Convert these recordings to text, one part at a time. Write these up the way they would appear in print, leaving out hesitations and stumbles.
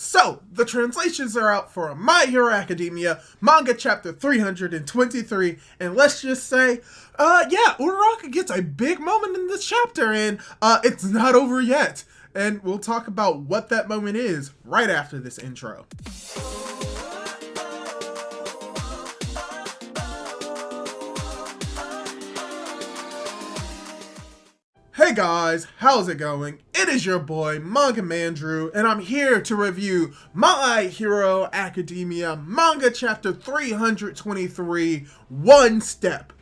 So, the translations are out for My Hero Academia, manga chapter 323, and let's just say, Uraraka gets a big moment in this chapter, and it's not over yet. And we'll talk about what that moment is right after this intro. Hey guys, how's it going? It is your boy, Manga Mandrew, and I'm here to review My Hero Academia Manga Chapter 323, One Step.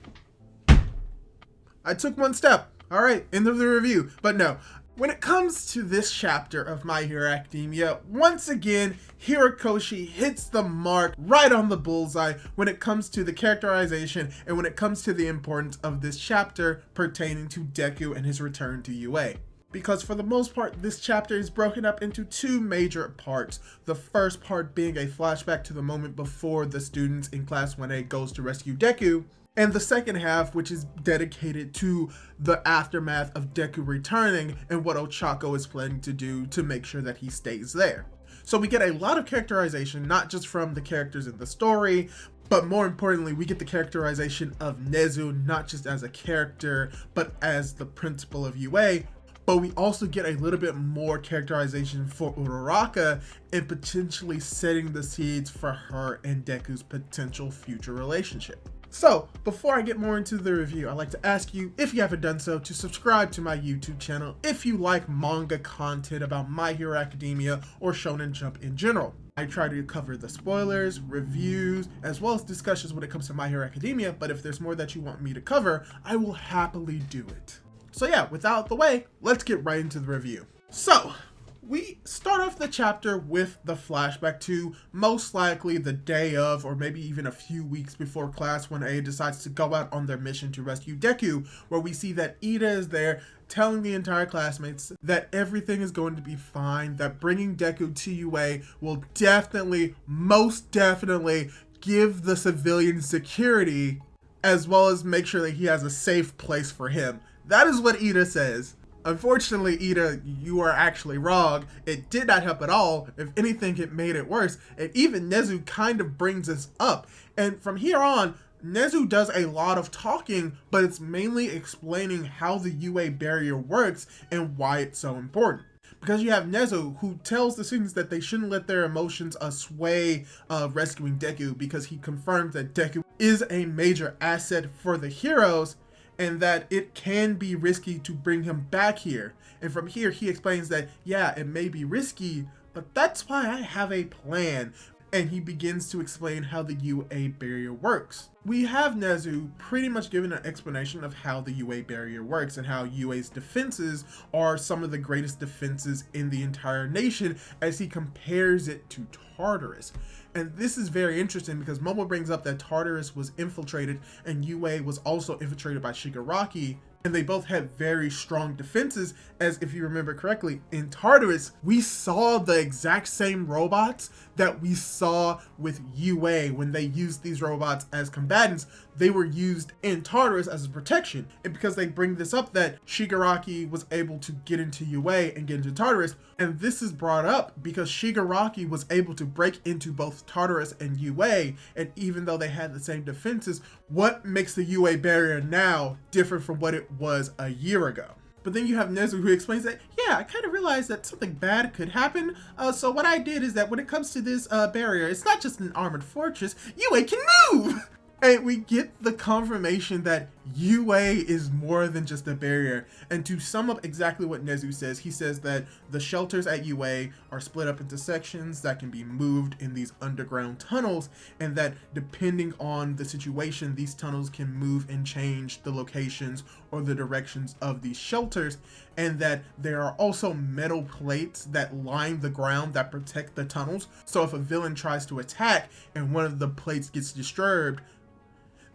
I took one step, alright, end of the review, but no. When it comes to this chapter of My Hero Academia, once again, Horikoshi hits the mark right on the bullseye when it comes to the characterization and when it comes to the importance of this chapter pertaining to Deku and his return to UA. Because for the most part, this chapter is broken up into two major parts. The first part being a flashback to the moment before the students in Class 1A goes to rescue Deku, and the second half, which is dedicated to the aftermath of Deku returning and what Ochako is planning to do to make sure that he stays there. So we get a lot of characterization, not just from the characters in the story, but more importantly, we get the characterization of Nezu, not just as a character, but as the principal of UA. But we also get a little bit more characterization for Uraraka and potentially setting the seeds for her and Deku's potential future relationship. So, before I get more into the review, I'd like to ask you, if you haven't done so, to subscribe to my YouTube channel if you like manga content about My Hero Academia or Shonen Jump in general. I try to cover the spoilers, reviews, as well as discussions when it comes to My Hero Academia, but if there's more that you want me to cover, I will happily do it. So yeah, without the way, let's get right into the review. So, we start off the chapter with the flashback to most likely the day of, or maybe even a few weeks before Class 1A decides to go out on their mission to rescue Deku, where we see that Ida is there telling the entire classmates that everything is going to be fine, that bringing Deku to UA will definitely, most definitely give the civilian security, as well as make sure that he has a safe place for him. That is what Ida says. Unfortunately, Ida, you are actually wrong. It did not help at all. If anything, it made it worse. And even Nezu kind of brings this up. And from here on, Nezu does a lot of talking, but it's mainly explaining how the UA barrier works and why it's so important. Because you have Nezu, who tells the students that they shouldn't let their emotions sway rescuing Deku, because he confirms that Deku is a major asset for the heroes, and that it can be risky to bring him back here. And from here, he explains that, yeah, it may be risky, but that's why I have a plan. And he begins to explain how the UA barrier works. We have Nezu pretty much giving an explanation of how the UA barrier works and how UA's defenses are some of the greatest defenses in the entire nation, as he compares it to Tartarus. And this is very interesting because Momo brings up that Tartarus was infiltrated and UA was also infiltrated by Shigaraki, and they both had very strong defenses, as if you remember correctly, in Tartarus, we saw the exact same robots that we saw with UA when they used these robots as combatants. They were used in Tartarus as a protection. And because they bring this up that Shigaraki was able to get into UA and get into Tartarus, and this is brought up because Shigaraki was able to break into both Tartarus and UA, and even though they had the same defenses, what makes the UA barrier now different from what it was a year ago? But then you have Nezu, who explains that, yeah, I kind of realized that something bad could happen. So what I did is that when it comes to this barrier, it's not just an armored fortress, UA can move! And we get the confirmation that UA is more than just a barrier. And to sum up exactly what Nezu says, he says that the shelters at UA are split up into sections that can be moved in these underground tunnels, and that depending on the situation, these tunnels can move and change the locations or the directions of these shelters, and that there are also metal plates that line the ground that protect the tunnels. So if a villain tries to attack and one of the plates gets disturbed,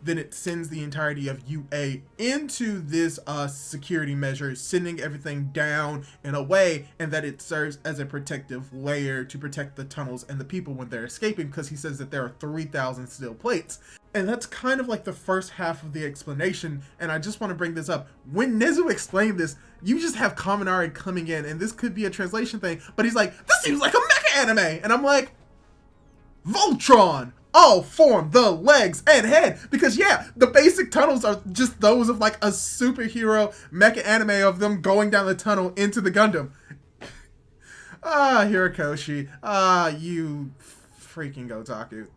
then it sends the entirety of UA into this security measure, sending everything down and away, and that it serves as a protective layer to protect the tunnels and the people when they're escaping, because he says that there are 3,000 steel plates. And that's kind of like the first half of the explanation, and I just want to bring this up. When Nezu explained this, you just have Kaminari coming in, and this could be a translation thing, but he's like, this seems like a mecha anime. And I'm like, Voltron! All form the legs and head. Because yeah, the basic tunnels are just those of like a superhero mecha anime of them going down the tunnel into the Gundam. Hirikoshi. You freaking otaku.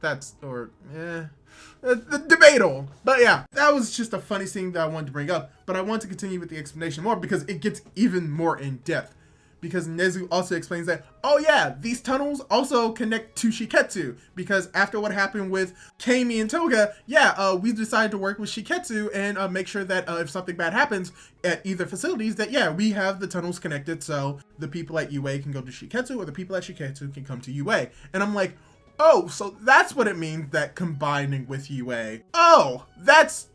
Debatable. But yeah, that was just a funny thing that I wanted to bring up. But I want to continue with the explanation more because it gets even more in depth. Because Nezu also explains that, oh yeah, these tunnels also connect to Shiketsu. Because after what happened with Kami and Toga, yeah, we decided to work with Shiketsu and make sure that if something bad happens at either facilities, that yeah, we have the tunnels connected so the people at UA can go to Shiketsu or the people at Shiketsu can come to UA. And I'm like, oh, so that's what it means that combining with UA. Oh, that's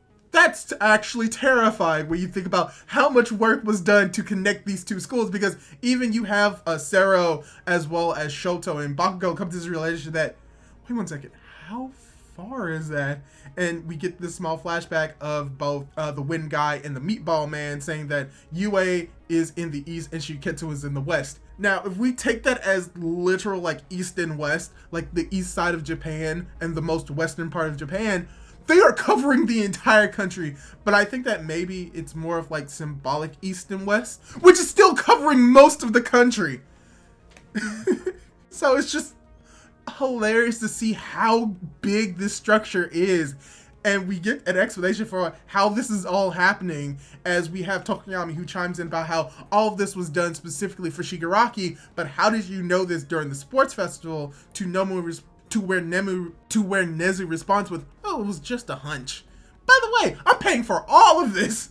actually terrifying when you think about how much work was done to connect these two schools, because even you have Sero as well as Shoto and Bakugo come to this realization that, wait one second, how far is that? And we get this small flashback of both the Wind Guy and the Meatball Man saying that UA is in the east and Shiketsu is in the west. Now, if we take that as literal like east and west, like the east side of Japan and the most western part of Japan, they are covering the entire country. But I think that maybe it's more of like symbolic east and west, which is still covering most of the country. So it's just hilarious to see how big this structure is. And we get an explanation for how this is all happening as we have Tokoyami who chimes in about how all of this was done specifically for Shigaraki, but how did you know this during the sports festival? To where Nezu responds with, oh, it was just a hunch. By the way, I'm paying for all of this.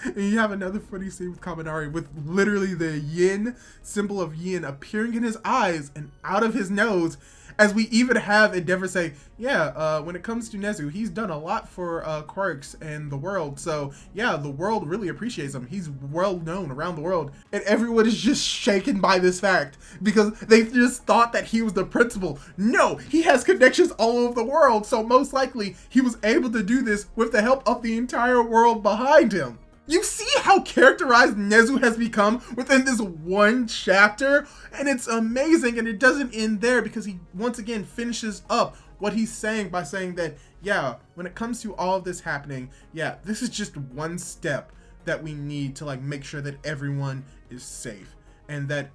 And you have another funny scene with Kaminari with literally the yin symbol of yin appearing in his eyes and out of his nose, as we even have Endeavor say, yeah, when it comes to Nezu, he's done a lot for Quarks and the world. So yeah, the world really appreciates him. He's well known around the world. And everyone is just shaken by this fact because they just thought that he was the principal. No, he has connections all over the world. So most likely he was able to do this with the help of the entire world behind him. You see how characterized Nezu has become within this one chapter? And it's amazing, and it doesn't end there because he once again finishes up what he's saying by saying that, yeah, when it comes to all of this happening, yeah, this is just one step that we need to like make sure that everyone is safe and that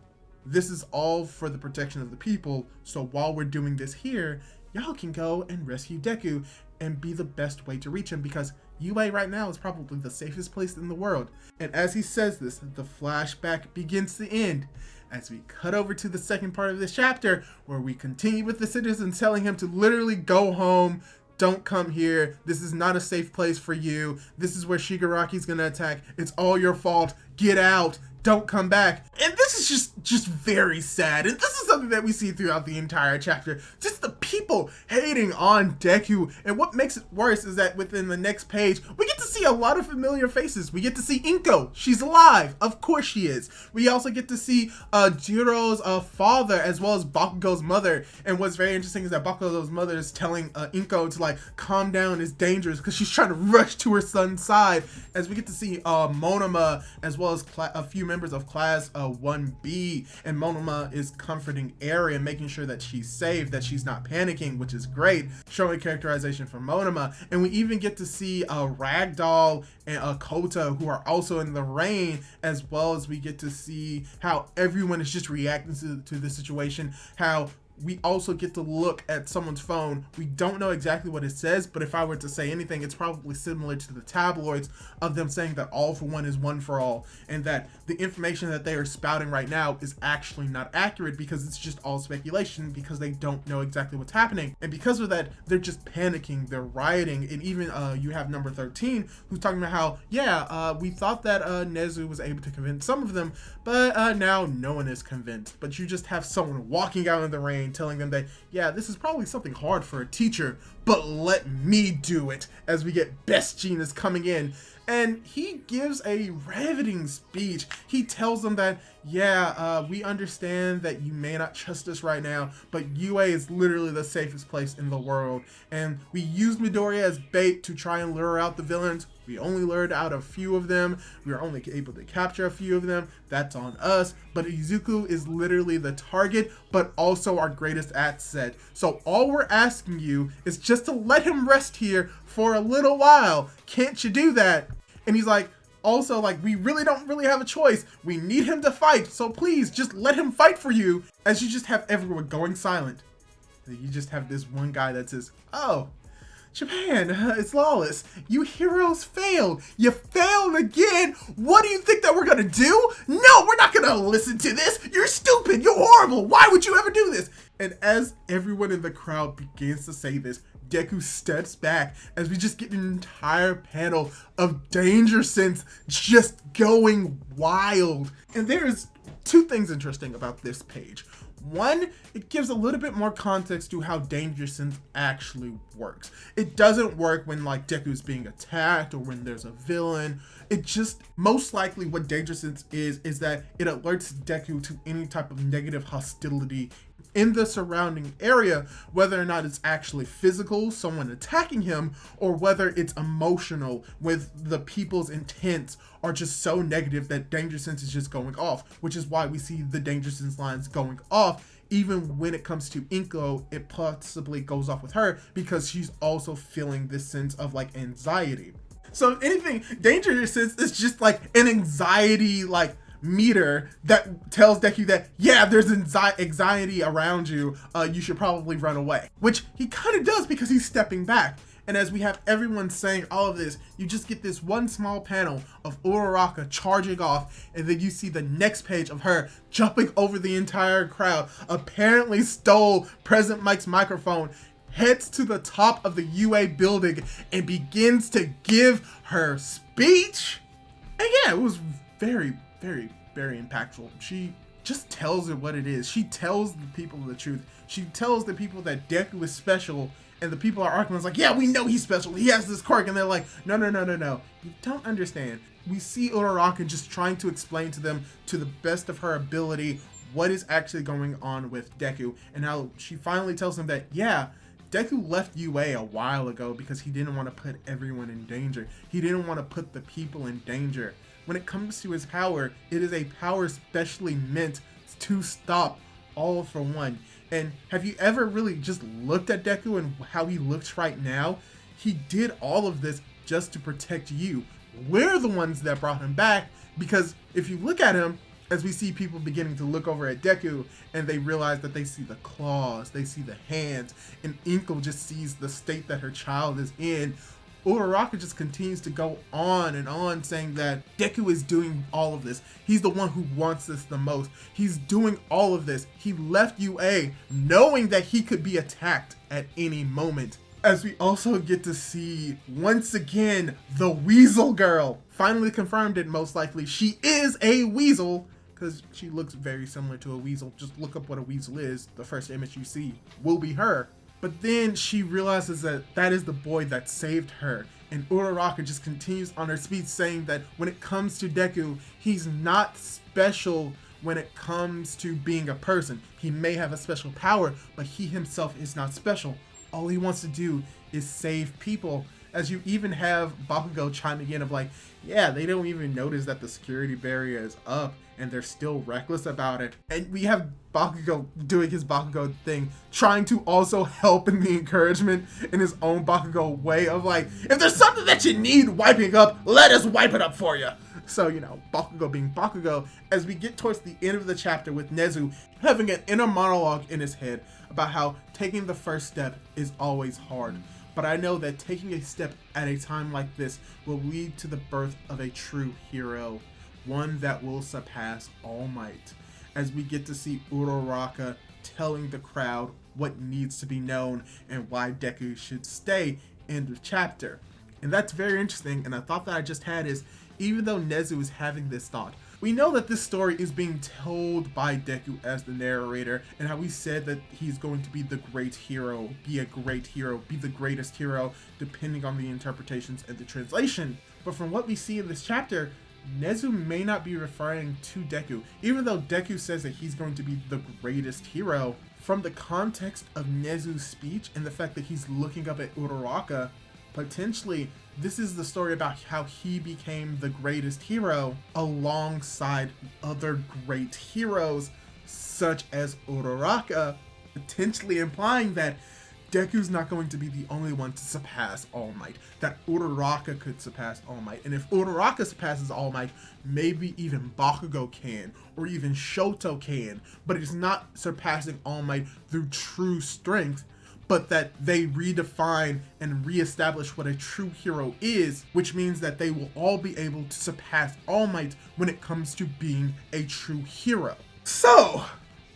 this is all for the protection of the people. So while we're doing this here, y'all can go and rescue Deku and be the best way to reach him, because UA right now is probably the safest place in the world. And as he says this, the flashback begins to end as we cut over to the second part of this chapter, where we continue with the citizens telling him to literally go home. Don't come here. This is not a safe place for you. This is where Shigaraki's gonna attack. It's all your fault. Get out. Don't come back. And this is just very sad. And this is something that we see throughout the entire chapter. Just the people hating on Deku. And what makes it worse is that within the next page, we get to see a lot of familiar faces. We get to see Inko. She's alive. Of course she is. We also get to see Jiro's father as well as Bakugo's mother. And what's very interesting is that Bakugo's mother is telling Inko to like calm down, it's dangerous, because she's trying to rush to her son's side. As we get to see Monoma as well as a few members of class 1B, and Monoma is comforting Eri and making sure that she's safe, that she's not panicking, which is great, showing characterization for Monoma. And we even get to see Ragdoll and Kota, who are also in the rain, as well as we get to see how everyone is just reacting to the situation, how we also get to look at someone's phone. We don't know exactly what it says, but if I were to say anything, it's probably similar to the tabloids of them saying that all for one is one for all, and that the information that they are spouting right now is actually not accurate because it's just all speculation, because they don't know exactly what's happening. And because of that, they're just panicking, they're rioting. And even you have number 13 who's talking about how, yeah, we thought that Nezu was able to convince some of them, but now no one is convinced. But you just have someone walking out in the rain telling them that, yeah, this is probably something hard for a teacher, but let me do it, as we get Best Jeanist coming in. And he gives a riveting speech. He tells them that, yeah, we understand that you may not trust us right now, but UA is literally the safest place in the world. And we used Midoriya as bait to try and lure out the villains. We only lured out a few of them. We were only able to capture a few of them. That's on us. But Izuku is literally the target, but also our greatest asset. So all we're asking you is just to let him rest here for a little while. Can't you do that? And he's like, also, like, we really don't have a choice. We need him to fight. So please just let him fight for you. As you just have everyone going silent. You just have this one guy that says, oh, Japan, it's lawless. You heroes failed. You failed again. What do you think that we're gonna do? No, we're not gonna listen to this. You're stupid. You're horrible. Why would you ever do this? And as everyone in the crowd begins to say this, Deku steps back as we just get an entire panel of Danger Sense just going wild. And there's two things interesting about this page. One, it gives a little bit more context to how Danger Sense actually works. It doesn't work when like Deku's being attacked or when there's a villain. It just, most likely what Danger Sense is that it alerts Deku to any type of negative hostility in the surrounding area, whether or not it's actually physical, someone attacking him, or whether it's emotional, with the people's intents are just so negative that Danger Sense is just going off, which is why we see the Danger Sense lines going off. Even when it comes to Inko, it possibly goes off with her because she's also feeling this sense of like anxiety. So if anything, Danger Sense is just like an anxiety like meter that tells Deku that, yeah, there's anxiety around you, you should probably run away, which he kind of does because he's stepping back. And as we have everyone saying all of this, you just get this one small panel of Uraraka charging off, and then you see the next page of her jumping over the entire crowd, apparently stole President Mike's microphone, heads to the top of the UA building, and begins to give her speech. And yeah, it was very impactful. She just tells it what it is. She tells the people the truth. She tells the people that Deku is special, and the people are arguing like, yeah, we know he's special. He has this quirk. And they're like, no. You don't understand. We see Uraraka just trying to explain to them to the best of her ability what is actually going on with Deku, and how she finally tells them that, yeah, Deku left UA a while ago because he didn't want to put everyone in danger. He didn't want to put the people in danger. When it comes to his power, it is a power specially meant to stop All for One. And have you ever really just looked at Deku and how he looks right now? He did all of this just to protect you. We're the ones that brought him back, because if you look at him, as we see people beginning to look over at Deku, and they realize that they see the claws, they see the hands, and Inko just sees the state that her child is in, Uraraka just continues to go on and on saying that Deku is doing all of this. He's the one who wants this the most. He's doing all of this. He left UA knowing that he could be attacked at any moment. As we also get to see, once again, the Weasel Girl. Finally confirmed it, most likely. She is a weasel, because she looks very similar to a weasel. Just look up what a weasel is. The first image you see will be her. But then she realizes that that is the boy that saved her. And Uraraka just continues on her speech saying that when it comes to Deku, he's not special when it comes to being a person. He may have a special power, but he himself is not special. All he wants to do is save people. As you even have Bakugo chiming in of like, yeah, they don't even notice that the security barrier is up and they're still reckless about it. And we have Bakugo doing his Bakugo thing, trying to also help in the encouragement in his own Bakugo way of like, if there's something that you need wiping up, let us wipe it up for you. So, you know, Bakugo being Bakugo, as we get towards the end of the chapter with Nezu having an inner monologue in his head about how taking the first step is always hard. But I know that taking a step at a time like this will lead to the birth of a true hero, one that will surpass All Might, as we get to see Uraraka telling the crowd what needs to be known and why Deku should stay in the chapter. And that's very interesting, and a thought that I just had is, even though Nezu is having this thought, we know that this story is being told by Deku as the narrator, and how he said that he's going to be the great hero, be a great hero, be the greatest hero, depending on the interpretations and the translation. But from what we see in this chapter, Nezu may not be referring to Deku, even though Deku says that he's going to be the greatest hero. From the context of Nezu's speech and the fact that he's looking up at Uraraka, potentially this is the story about how he became the greatest hero alongside other great heroes such as Uraraka, potentially implying that Deku's not going to be the only one to surpass All Might, that Uraraka could surpass All Might. And if Uraraka surpasses All Might, maybe even Bakugo can, or even Shoto can, but it's not surpassing All Might through true strength, but that they redefine and reestablish what a true hero is, which means that they will all be able to surpass All Might when it comes to being a true hero. So,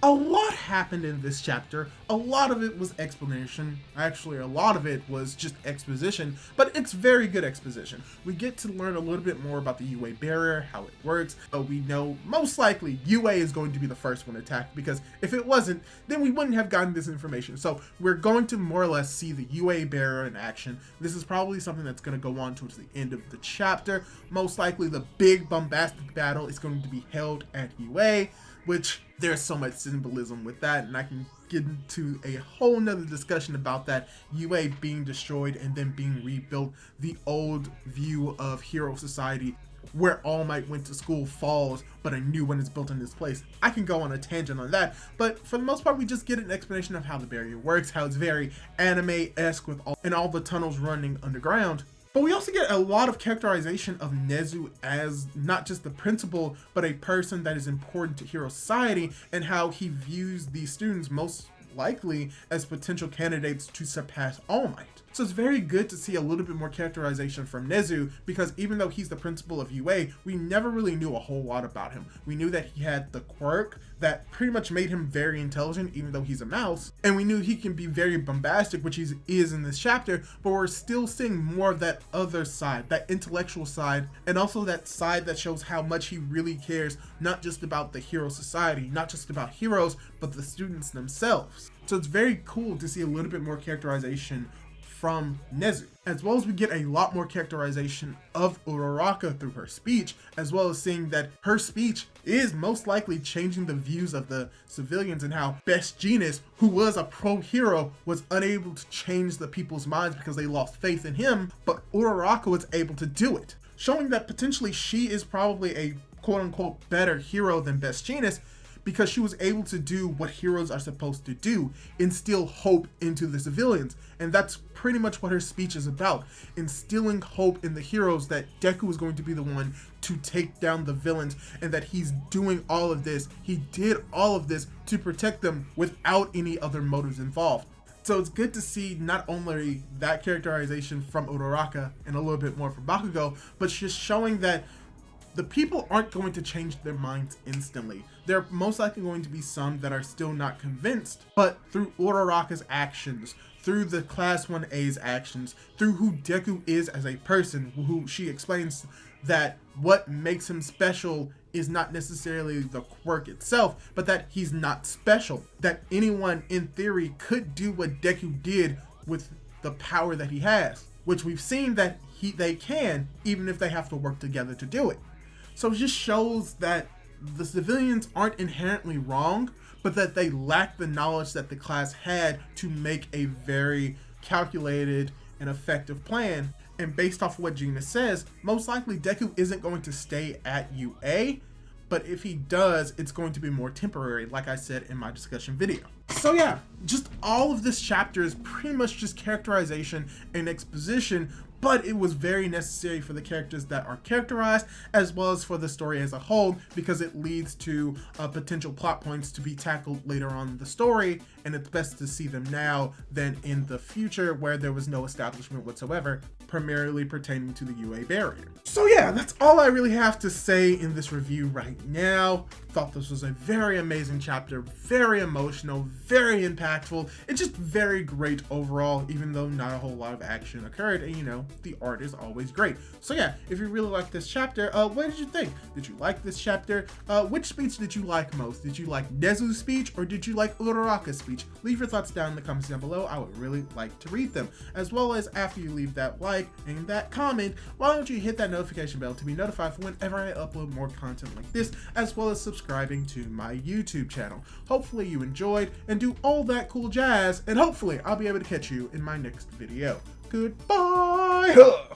a lot happened in this chapter. A lot of it was explanation. Actually, a lot of it was just exposition, but it's very good exposition. We get to learn a little bit more about the UA barrier, how it works. We know most likely UA is going to be the first one attacked, because if it wasn't, then we wouldn't have gotten this information. So we're going to more or less see the UA barrier in action. This is probably something that's going to go on towards the end of the chapter. Most likely the big bombastic battle is going to be held at UA, which there's so much symbolism with that, and I can get into a whole nother discussion about that. UA being destroyed and then being rebuilt, the old view of hero society where All Might went to school falls, but a new one is built in its place. I can go on a tangent on that, but for the most part, we just get an explanation of how the barrier works, how it's very anime-esque with all the tunnels running underground. But we also get a lot of characterization of Nezu as not just the principal, but a person that is important to hero society, and how he views these students most likely as potential candidates to surpass All Might. So it's very good to see a little bit more characterization from Nezu, because even though he's the principal of UA, we never really knew a whole lot about him. We knew that he had the quirk that pretty much made him very intelligent, even though he's a mouse, and we knew he can be very bombastic, which he is in this chapter, but we're still seeing more of that other side, that intellectual side, and also that side that shows how much he really cares, not just about the hero society, not just about heroes, but the students themselves. So it's very cool to see a little bit more characterization from Nezu, as well as we get a lot more characterization of Uraraka through her speech, as well as seeing that her speech is most likely changing the views of the civilians, and how Best Jeanist, who was a pro hero, was unable to change the people's minds because they lost faith in him, but Uraraka was able to do it, showing that potentially she is probably a quote-unquote better hero than Best Jeanist, because she was able to do what heroes are supposed to do, instill hope into the civilians. And that's pretty much what her speech is about, instilling hope in the heroes that Deku is going to be the one to take down the villains, and that he's doing all of this, he did all of this to protect them without any other motives involved. So it's good to see not only that characterization from Uraraka and a little bit more from Bakugo, but just showing that the people aren't going to change their minds instantly. There are most likely going to be some that are still not convinced, but through Uraraka's actions, through the Class 1A's actions, through who Deku is as a person, who she explains that what makes him special is not necessarily the quirk itself, but that he's not special. That anyone in theory could do what Deku did with the power that he has, which we've seen that they can, even if they have to work together to do it. So it just shows that the civilians aren't inherently wrong, but that they lack the knowledge that the class had to make a very calculated and effective plan. And based off of what Gina says, most likely Deku isn't going to stay at UA, but if he does, it's going to be more temporary, like I said in my discussion video. So yeah, just all of this chapter is pretty much just characterization and exposition, but it was very necessary for the characters that are characterized, as well as for the story as a whole, because it leads to potential plot points to be tackled later on in the story, and it's best to see them now than in the future where there was no establishment whatsoever, primarily pertaining to the UA barrier. So yeah, that's all I really have to say in this review right now. Thought this was a very amazing chapter, very emotional, very impactful. It's just very great overall, even though not a whole lot of action occurred, and you know, the art is always great. So yeah, if you really like this chapter, what did you think? Did you like this chapter? Which speech did you like most? Did you like Nezu's speech, or did you like Uraraka's speech? Leave your thoughts down in the comments down below. I would really like to read them. As well as after you leave that like and that comment, why don't you hit that notification bell to be notified for whenever I upload more content like this, as well as subscribing to my YouTube channel. Hopefully you enjoyed and do all that cool jazz, and hopefully I'll be able to catch you in my next video. Goodbye.